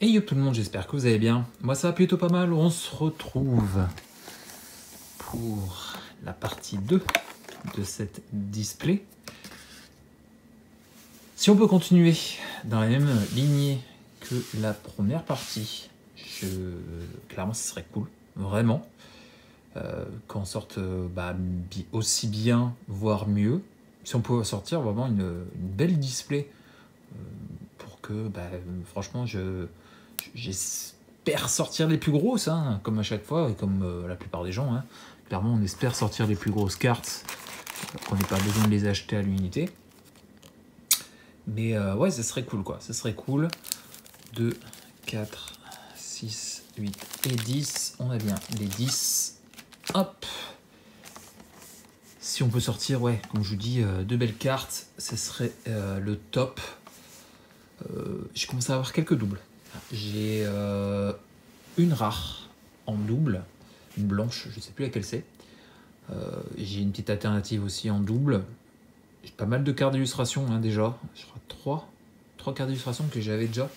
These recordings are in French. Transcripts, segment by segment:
Hey yo tout le monde, j'espère que vous allez bien. Moi ça va plutôt pas mal. On se retrouve pour la partie 2 de cette display. Si on peut continuer dans la même lignée que la première partie, clairement ce serait cool, vraiment. Qu'on sorte aussi bien, voire mieux. Si on pouvait sortir vraiment une belle display pour que, franchement, j'espère sortir les plus grosses, hein, comme à chaque fois et comme la plupart des gens. Hein. Clairement, on espère sortir les plus grosses cartes, qu'on n'ait pas besoin de les acheter à l'unité. Mais ouais, ce serait cool, quoi. Ce serait cool. 2, 4, 6, 8 et 10. On a bien les 10. Hop. Si on peut sortir, ouais, comme je vous dis, deux belles cartes, ce serait le top. J'ai commencé à avoir quelques doubles. J'ai une rare en double, une blanche, je ne sais plus laquelle c'est. J'ai une petite alternative aussi en double. J'ai pas mal de cartes d'illustration hein, déjà. Je crois 3 cartes d'illustration que j'avais déjà.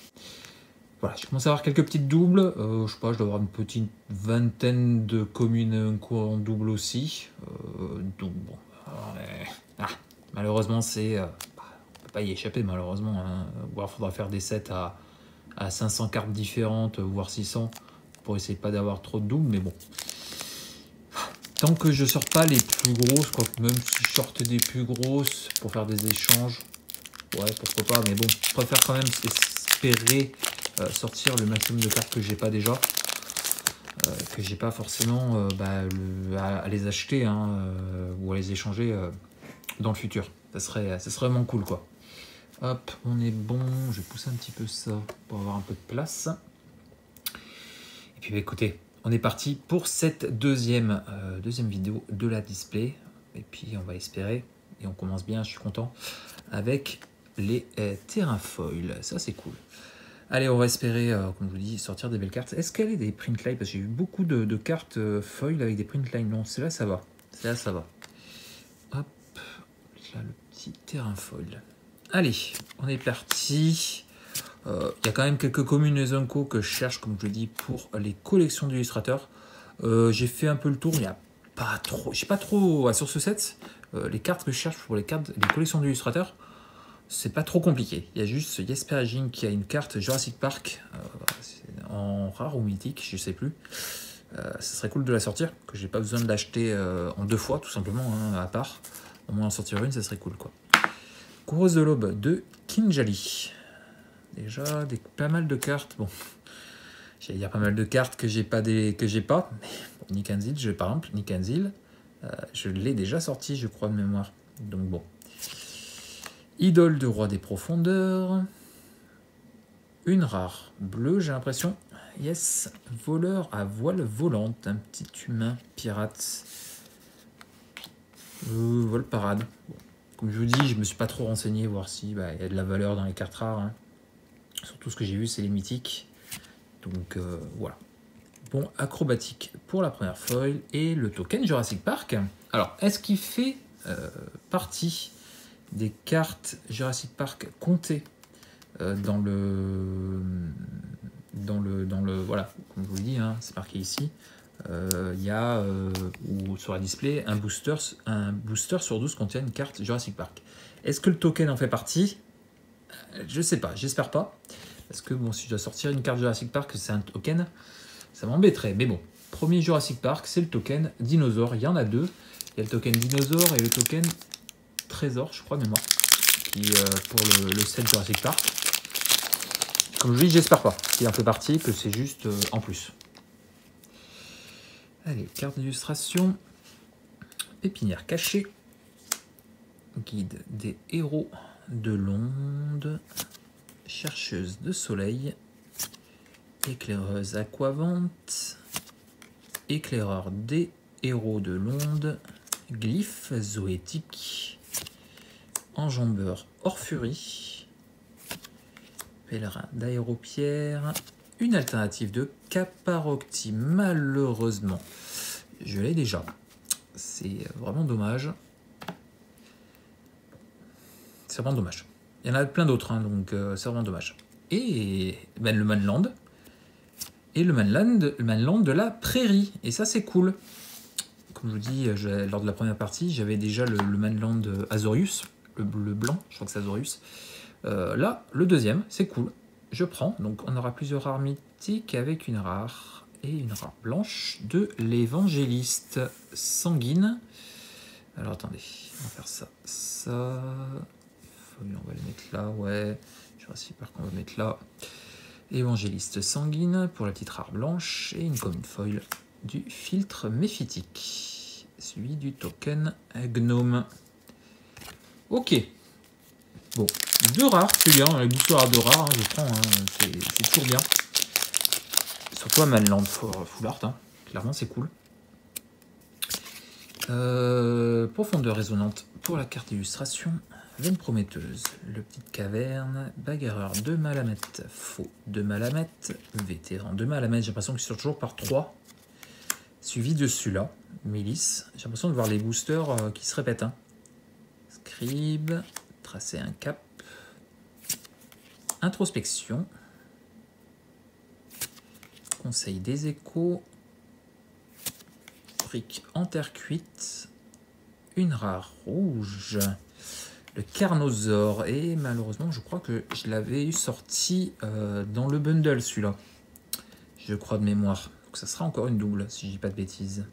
Voilà, j'ai commencé à avoir quelques petites doubles. Je sais pas, je dois avoir une petite vingtaine de communes en double aussi. Donc bon, malheureusement c'est... on peut pas y échapper malheureusement. Hein. Ou alors il faudra faire des sets à 500 cartes différentes, voire 600, pour essayer pas d'avoir trop de doubles, mais bon. Tant que je sors pas les plus grosses, quoi, même si je sortais des plus grosses pour faire des échanges, ouais, pourquoi pas, mais bon, je préfère quand même espérer sortir le maximum de cartes que j'ai pas déjà, que j'ai pas forcément à les acheter hein, ou à les échanger dans le futur. Ça serait vraiment cool, quoi. Hop, on est bon, je vais pousser un petit peu ça pour avoir un peu de place. Et puis écoutez, on est parti pour cette deuxième vidéo de la display. Et puis on va espérer, et on commence bien, je suis content, avec les terrains foil. Ça c'est cool. Allez, on va espérer, comme je vous dis, sortir des belles cartes. Est-ce qu'elle est des print line? Parce que j'ai vu beaucoup de cartes foil avec des print line. Non, c'est là ça va. C'est là ça va. Hop, là le petit terrain foil. Allez, on est parti. Y a quand même quelques communes et Zonko que je cherche, comme je le dis, pour les collections d'illustrateurs. J'ai fait un peu le tour, il n'y a pas trop... Je sais pas trop... sur ce set, les cartes que je cherche pour les collections d'illustrateurs, c'est pas trop compliqué. Il y a juste Jesper Ejing qui a une carte Jurassic Park, en rare ou mythique, je sais plus. Ce serait cool de la sortir, que j'ai pas besoin de l'acheter en 2 fois, tout simplement, hein, à part. Au moins en sortir une, ça serait cool, quoi. Coureuse de l'aube de Kinjali. Déjà, pas mal de cartes. Bon, il y a pas mal de cartes que j'ai pas. Mais bon, Nick Anzil, par exemple, Nick Anzil, je l'ai déjà sorti, je crois, de mémoire. Donc bon. Idole de roi des profondeurs. Une rare bleue, j'ai l'impression. Yes. Voleur à voile volante. Un petit humain pirate. Vol parade. Bon. Comme je vous dis, je me suis pas trop renseigné, voir si y a de la valeur dans les cartes rares. Hein. Surtout ce que j'ai vu, c'est les mythiques. Donc voilà. Bon, acrobatique pour la première foil. Et le token Jurassic Park. Alors, est-ce qu'il fait partie des cartes Jurassic Park comptées dans le... Voilà, comme je vous le dis, hein, c'est marqué ici. Il y a, ou sur la display, un booster sur 12 contient une carte Jurassic Park. Est-ce que le token en fait partie? Je sais pas, j'espère pas. Parce que bon, si je dois sortir une carte Jurassic Park, c'est un token, ça m'embêterait. Mais bon, premier Jurassic Park, c'est le token dinosaure. Il y en a 2. Il y a le token dinosaure et le token trésor, je crois, de mémoire, qui pour le set Jurassic Park. Comme je dis, j'espère pas qu'il en fait partie, que c'est juste en plus. Allez, carte d'illustration. Pépinière cachée. Guide des héros de l'onde. Chercheuse de soleil. Éclaireuse aquavante. Éclaireur des héros de l'onde. Glyphe zoétique. Enjambeur hors furie. Pèlerin d'aéropierre. Une alternative de Caparocti, malheureusement. Je l'ai déjà. C'est vraiment dommage. C'est vraiment dommage. Il y en a plein d'autres, hein, donc c'est vraiment dommage. et ben, le Manland. Et le Manland de la prairie. Et ça, c'est cool. Comme je vous dis, lors de la première partie, j'avais déjà le Manland Azorius, le blanc, je crois que c'est Azorius. Là, le deuxième, c'est cool. Je prends. Donc, on aura plusieurs rares mythiques avec une rare et une rare blanche de l'évangéliste sanguine. Alors, attendez, on va faire ça. Ça. On va le mettre là, ouais. Je vois si par contre on va mettre là. Évangéliste sanguine pour la petite rare blanche et une common foil du filtre méphitique, suivi du token gnome. Ok. Bon, deux rares, c'est bien. Les boosters à deux rares, hein, je prends, hein, c'est toujours bien. Surtout à Manland Full Art, hein. Clairement c'est cool. Profondeur résonante pour la carte d'illustration. Veine prometteuse, le petite caverne, bagarreur de Malamette, faux de Malamette, vétéran de Malamette, j'ai l'impression qu'ils sont toujours par 3, suivi de celui-là, milice, j'ai l'impression de voir les boosters qui se répètent. Hein. Scribe, tracer un cap, introspection, conseil des échos, brique en terre cuite, une rare rouge. Le Carnosaure, et malheureusement je crois que je l'avais sorti dans le bundle celui-là, je crois de mémoire, donc ça sera encore une double si je dis pas de bêtises.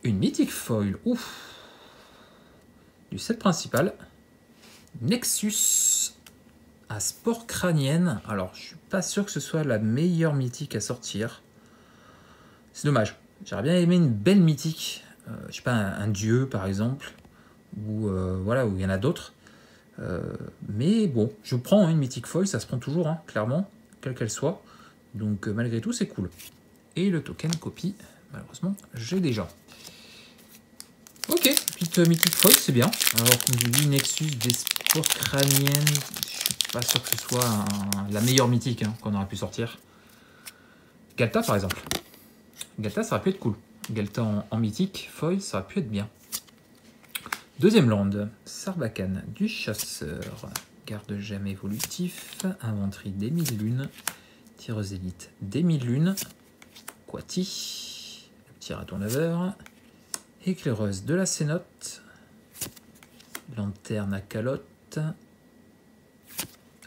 Une mythique foil, ouf, du set principal, Nexus à sport crânienne. Alors je suis pas sûr que ce soit la meilleure mythique à sortir, c'est dommage, j'aurais bien aimé une belle mythique, je sais pas, un dieu par exemple, ou voilà, où il y en a d'autres. Mais bon, je prends une mythique foil, ça se prend toujours, hein, clairement, quelle qu'elle soit. Donc malgré tout, c'est cool. Et le token copie, malheureusement, j'ai déjà. Ok, petite mythique foil, c'est bien. Alors, comme je vous dis, Nexus des sports crâniennes, je suis pas sûr que ce soit la meilleure mythique hein, qu'on aurait pu sortir. Galta, par exemple. Galta, ça aurait pu être cool. Galta en mythique foil, ça aurait pu être bien. Deuxième land, Sarbacane du chasseur, garde-gemme évolutif, inventerie des 1000 lunes, tireuse élite des 1000 lunes, Quati, le petit raton laveur, éclaireuse de la cénote, lanterne à calotte,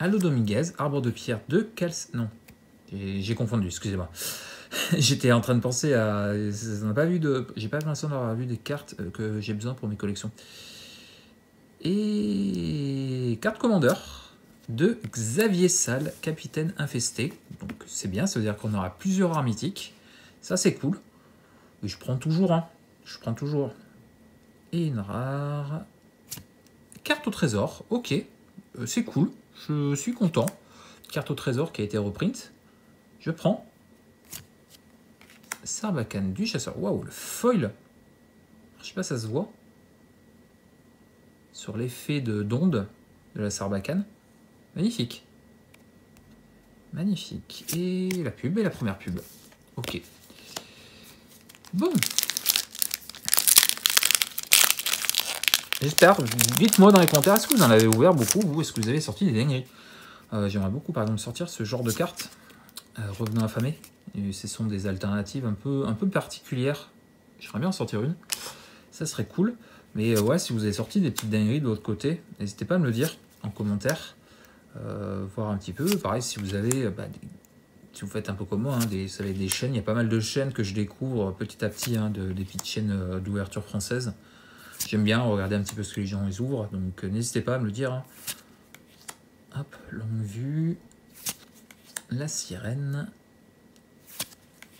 Allo Dominguez, arbre de pierre de non, j'ai confondu, excusez-moi. J'étais en train de penser à... J'ai pas l'impression d'avoir vu des cartes que j'ai besoin pour mes collections. Et carte commandeur de Xavier Salle, capitaine infesté. Donc c'est bien, ça veut dire qu'on aura plusieurs rares mythiques. Ça c'est cool. Et je prends toujours, hein. Je prends toujours. Et une rare... Carte au trésor, ok. C'est cool, je suis content. Carte au trésor qui a été reprint. Je prends. Sarbacane du chasseur. Waouh, le foil. Je sais pas, ça se voit. Sur l'effet d'onde de la Sarbacane. Magnifique. Magnifique. Et la pub et la première pub. Ok. Bon. J'espère. Dites-moi dans les commentaires, est-ce que vous en avez ouvert beaucoup ou est-ce que vous avez sorti des dingueries? J'aimerais beaucoup, par exemple, sortir ce genre de cartes. Revenant affamé. Et ce sont des alternatives un peu particulières. J'aimerais bien en sortir une. Ça serait cool. Mais ouais, si vous avez sorti des petites dingueries de l'autre côté, n'hésitez pas à me le dire en commentaire. Voir un petit peu. Pareil, si vous avez... si vous faites un peu comme moi, hein, vous savez, des chaînes, il y a pas mal de chaînes que je découvre petit à petit, hein, des petites chaînes d'ouverture française. J'aime bien regarder un petit peu ce que les gens les ouvrent. Donc n'hésitez pas à me le dire. Hein. Hop, longue vue. La sirène.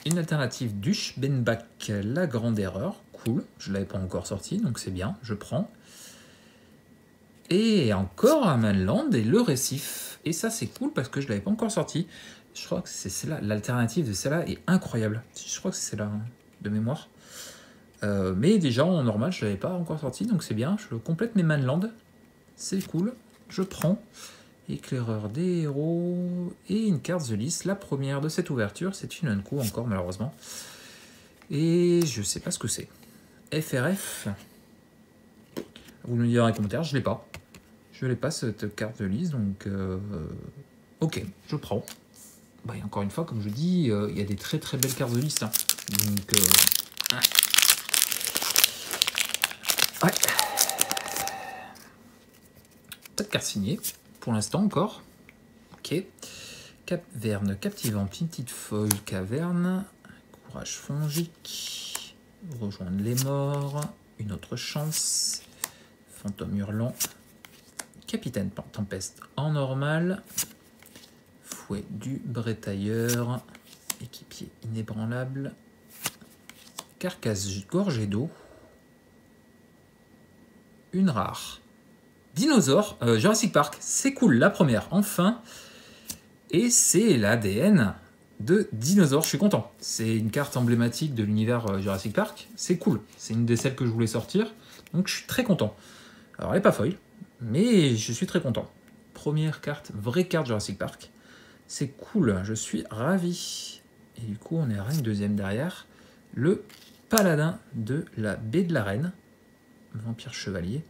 Une alternative Dush Benbach, la grande erreur. Cool, je ne l'avais pas encore sorti, donc c'est bien, je prends. Et encore un Manland et le récif. Et ça, c'est cool parce que je ne l'avais pas encore sorti. Je crois que c'est celle-là, l'alternative de celle-là est incroyable. Je crois que c'est celle-là, hein, de mémoire. Mais déjà, en normal, je ne l'avais pas encore sorti, donc c'est bien. Je complète mes Manland. C'est cool, je prends. Éclaireur des héros et une carte The List, la première de cette ouverture, c'est une unco encore malheureusement. Et je sais pas ce que c'est. FRF. Vous me le direz dans les commentaires, je l'ai pas. Je l'ai pas cette carte The List, donc Ok, je prends. Bah, et encore une fois, comme je dis, il y a des très très belles cartes de liste. Hein. Donc, ouais. Pas de carte signée, pour l'instant encore. Ok. Caverne captivante, une petite foil caverne. Courage fongique. Rejoindre les morts. Une autre chance. Fantôme hurlant. Capitaine tempeste en normal. Fouet du brétailleur. Équipier inébranlable. Carcasse gorgée d'eau. Une rare. Dinosaure, Jurassic Park, c'est cool, la première, enfin. Et c'est l'ADN de Dinosaure, je suis content. C'est une carte emblématique de l'univers Jurassic Park, c'est cool. C'est une des celles que je voulais sortir, donc je suis très content. Alors elle n'est pas foil, mais je suis très content. Première carte, vraie carte Jurassic Park. C'est cool, je suis ravi. Et du coup, on est à une deuxième derrière. Le paladin de la baie de la Reine. Vampire chevalier.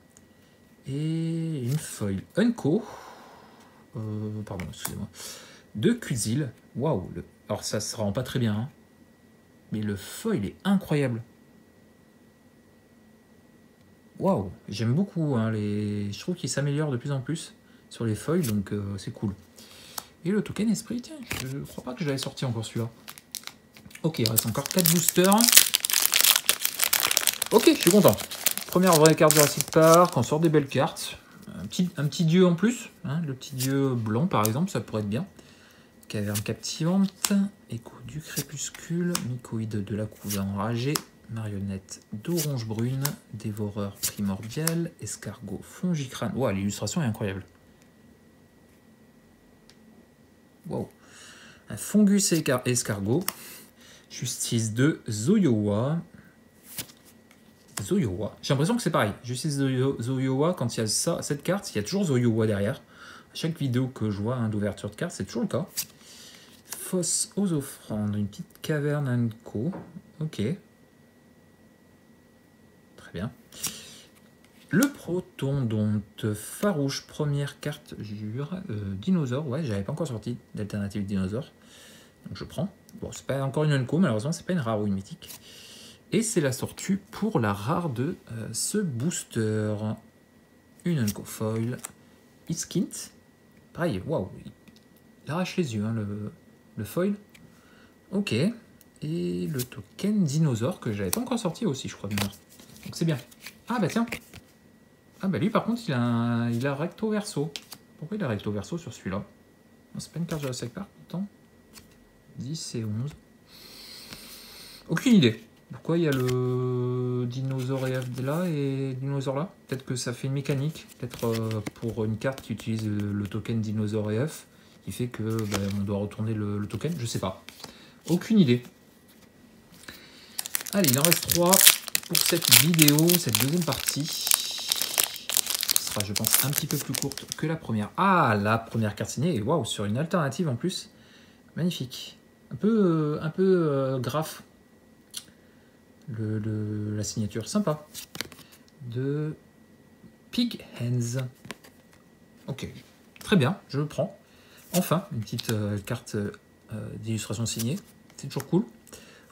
Et une foil Unco. Pardon, excusez-moi. De Cuisil. Waouh. Alors ça se rend pas très bien. Hein. Mais le foil est incroyable. Waouh. J'aime beaucoup. Hein, je trouve qu'il s'améliore de plus en plus sur les foils. Donc c'est cool. Et le token esprit, tiens, je crois pas que je l'avais sorti encore celui-là. Ok, il reste encore 4 boosters. Ok, je suis content. Première vraie carte Jurassic Park, on sort des belles cartes. Un petit dieu en plus, hein, le petit dieu blanc par exemple, ça pourrait être bien. Caverne captivante, écho du crépuscule, mycoïde de la couve enragée, marionnette d'orange brune, dévoreur primordial, escargot fongicrâne. Wow, l'illustration est incroyable. Wow. Un fungus escargot, justice de Zoyowa. Zoyowa. J'ai l'impression que c'est pareil. Justice de Zoyowa, quand il y a cette carte, il y a toujours Zoyowa derrière. À chaque vidéo que je vois hein, d'ouverture de carte, c'est toujours le cas. Fosse aux offrandes, une petite caverne Anko. Ok. Très bien. Le protondonte farouche, première carte, jure. Dinosaure, ouais, j'avais pas encore sorti d'alternative dinosaure. Donc je prends. Bon, c'est pas encore une Anko, malheureusement, c'est pas une rare ou une mythique. Et c'est la sortie pour la rare de ce booster. Une Unco foil. Iskint. Pareil, waouh. Il arrache les yeux, hein, le foil. Ok. Et le token dinosaure que j'avais pas encore sorti aussi, je crois bien. Donc c'est bien. Ah bah tiens. Ah bah lui par contre il a recto verso. Pourquoi il a recto verso sur celui-là? C'est pas une carte de la Jurassic Park pourtant. 10 et 11. Aucune idée. Pourquoi il y a le dinosaure EF là et dinosaure là? Peut-être que ça fait une mécanique. Peut-être pour une carte qui utilise le token dinosaure EF qui fait que on doit retourner le token. Je sais pas. Aucune idée. Allez, il en reste 3 pour cette vidéo, cette deuxième partie. Qui sera, je pense, un petit peu plus courte que la première. Ah, la première carte signée. Waouh, sur une alternative en plus. Magnifique. Un peu graphe. La signature sympa de Pig Hands. Ok, très bien, je le prends. Enfin, une petite carte d'illustration signée, c'est toujours cool.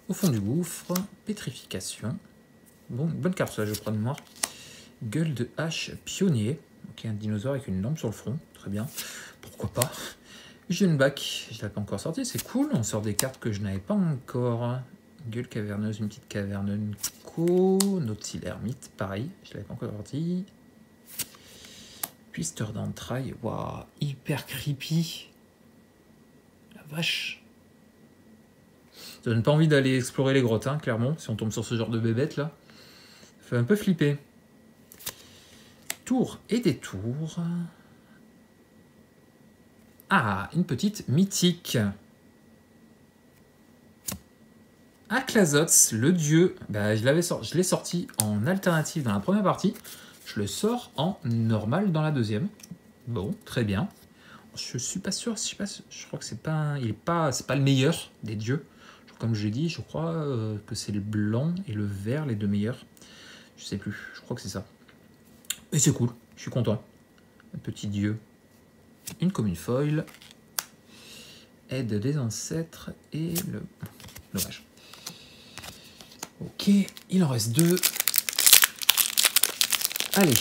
Au fond du gouffre, pétrification. Bon, une bonne carte ça, je crois de mémoire. Gueule de hache pionnier. Ok, un dinosaure avec une lampe sur le front, très bien. Pourquoi pas. Back, je ne l'ai pas encore sorti, c'est cool. On sort des cartes que je n'avais pas encore. Gueule caverneuse, une petite caverne Unco, Nautil ermite, pareil, je l'avais pas encore sorti. Twister d'entrailles, waouh, hyper creepy. La vache. Ça donne pas envie d'aller explorer les grottes, hein, clairement, si on tombe sur ce genre de bébête là. Ça fait un peu flipper. Tour et détour. Ah, une petite mythique. Aklazots, le dieu, je l'ai sorti en alternative dans la première partie. Je le sors en normal dans la deuxième. Bon, très bien. Je suis pas sûr, je crois que c'est pas le meilleur des dieux. Comme je l'ai dit, je crois que c'est le blanc et le vert les deux meilleurs. Je sais plus, je crois que c'est ça. Et c'est cool, je suis content. Un petit dieu. Une commune foil. Aide des ancêtres et le... Dommage. Ok, il en reste 2. Allez.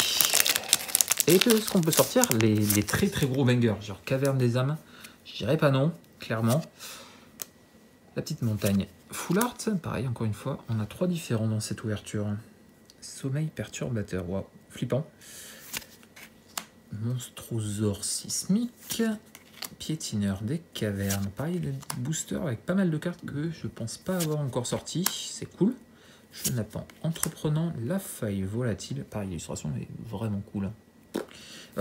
Et ce qu'on peut sortir, les très très gros bangers, genre Caverne des âmes, je dirais pas non, clairement. La petite montagne. Full art, pareil, encore une fois, on a 3 différents dans cette ouverture. Sommeil perturbateur, waouh, flippant. Monstrosaure sismique. Piétineur des cavernes. Pareil, des boosters avec pas mal de cartes que je pense pas avoir encore sorties. C'est cool. Chenapan entreprenant. La faille volatile. Pareil, l'illustration est vraiment cool.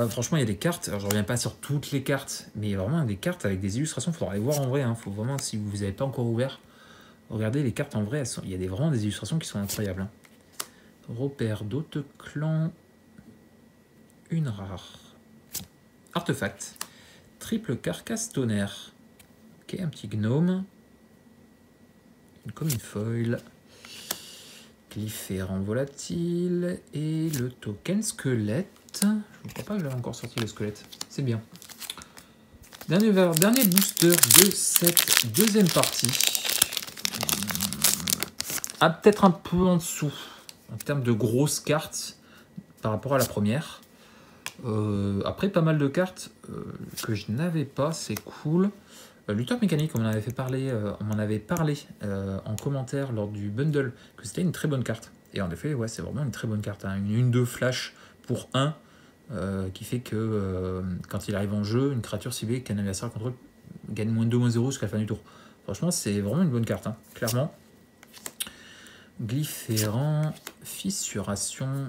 Franchement, il y a des cartes. Alors, je reviens pas sur toutes les cartes, mais il y a vraiment des cartes avec des illustrations. Il faudra les voir en vrai. Faut vraiment, si vous n'avez pas encore ouvert, regardez les cartes en vrai. Il y a vraiment des illustrations qui sont incroyables. Repère d'autres clans. Une rare. Artefact. Triple carcasse tonnerre. Ok, un petit gnome. Comme une foil. Glyphérant volatile. Et le token squelette. Je ne crois pas que j'avais encore sorti le squelette. C'est bien. Dernier booster de cette deuxième partie. Ah, peut-être un peu en dessous. En termes de grosses cartes par rapport à la première. Après, pas mal de cartes que je n'avais pas, c'est cool. Lutteur mécanique, on m'en avait parlé en commentaire lors du bundle, que c'était une très bonne carte. Et en effet, ouais, c'est vraiment une très bonne carte. Hein. Une 1-2 flash pour 1, qui fait que quand il arrive en jeu, une créature ciblée qu'un adversaire contrôle gagne -2/-0 jusqu'à la fin du tour. Franchement, c'est vraiment une bonne carte, hein, clairement. Glyphérant, fissuration,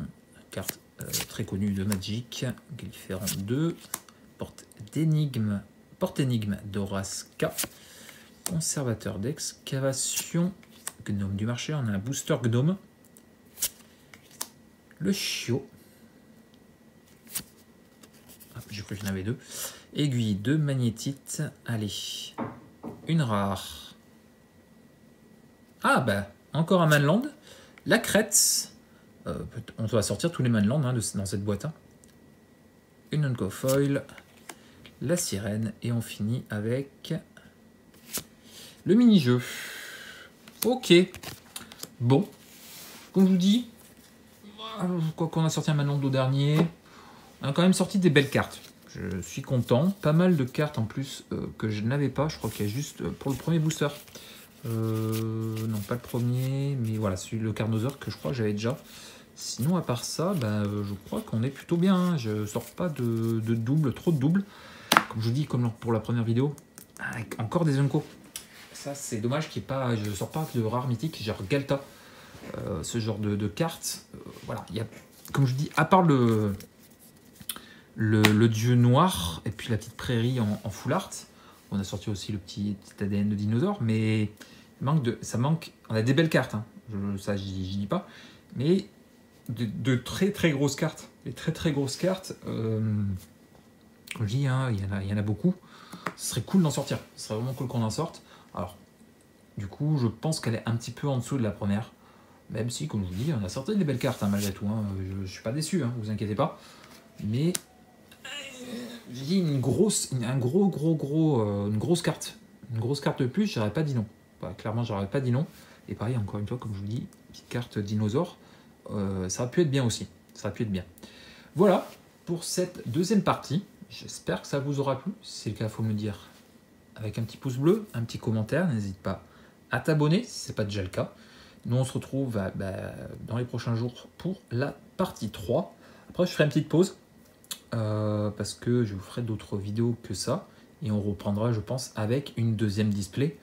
carte très connu de Magic, Glyphérant 2, porte énigme d'Oraska, conservateur d'excavation, gnome du marché, on a un booster gnome, le chiot, j'ai cru qu'il y en avait 2, aiguille de magnétite, allez, une rare, ah bah, encore un manland, la crête. On va sortir tous les manlands hein, dans cette boîte. Hein. Une Uncofoil, la sirène, et on finit avec le mini-jeu. Ok. Bon. Comme je vous dis, quoi qu'on a sorti un manland au dernier, on a quand même sorti des belles cartes. Je suis content. Pas mal de cartes en plus que je n'avais pas. Je crois qu'il y a juste pour le premier booster. Non, pas le premier, mais voilà, celui le Carnosaur que je crois que j'avais déjà. Sinon, à part ça, je crois qu'on est plutôt bien. Hein. Je ne sors pas de double, trop de double. Comme je vous dis, comme pour la première vidéo, avec encore des Unco. Ça, c'est dommage qu'il n'y ait pas. Je ne sors pas de rare mythique, genre Galta. Ce genre de cartes. Voilà, il y a, comme je vous dis, à part le dieu noir et puis la petite prairie en full art. On a sorti aussi le petit ADN de dinosaure, mais ça manque. On a des belles cartes, hein. Ça, j'y dis pas. Mais de très très grosses cartes. Des très très grosses cartes. Comme je dis, hein, il y en a beaucoup. Ce serait cool d'en sortir. Ce serait vraiment cool qu'on en sorte. Alors, du coup, je pense qu'elle est un petit peu en dessous de la première. Même si, comme je vous dis, on a sorti des belles cartes, hein, malgré tout. Hein. Je suis pas déçu, hein, vous inquiétez pas. Mais j'ai dit une grosse carte. Une grosse carte de plus, j'aurais pas dit non. Bah, clairement, j'aurais pas dit non. Et pareil, encore une fois, comme je vous dis, petite carte dinosaure. Ça aurait pu être bien aussi. Ça aurait pu être bien. Voilà pour cette deuxième partie. J'espère que ça vous aura plu. Si c'est le cas, il faut me le dire avec un petit pouce bleu, un petit commentaire. N'hésite pas à t'abonner si ce n'est pas déjà le cas. Nous, on se retrouve dans les prochains jours pour la partie 3. Après, je ferai une petite pause parce que je vous ferai d'autres vidéos que ça. Et on reprendra, je pense, avec une deuxième display.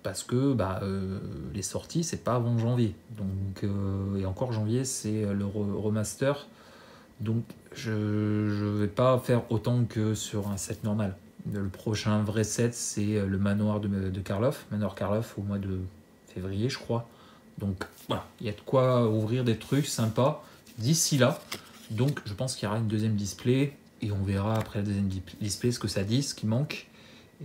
Parce que les sorties, c'est pas avant janvier. Donc, et encore janvier, c'est le remaster. Donc, je vais pas faire autant que sur un set normal. Le prochain vrai set, c'est le manoir de Karloff. Manoir Karloff au mois de février, je crois. Donc, voilà, il y a de quoi ouvrir des trucs sympas d'ici là. Donc, je pense qu'il y aura une deuxième display. Et on verra après la deuxième display ce que ça dit, ce qui manque.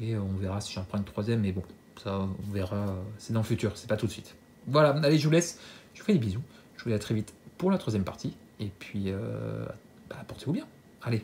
Et on verra si j'en prends une troisième. Mais bon, ça, on verra. C'est dans le futur, c'est pas tout de suite. Voilà, allez, je vous laisse. Je vous fais des bisous. Je vous dis à très vite pour la troisième partie. Et puis, portez-vous bien. Allez.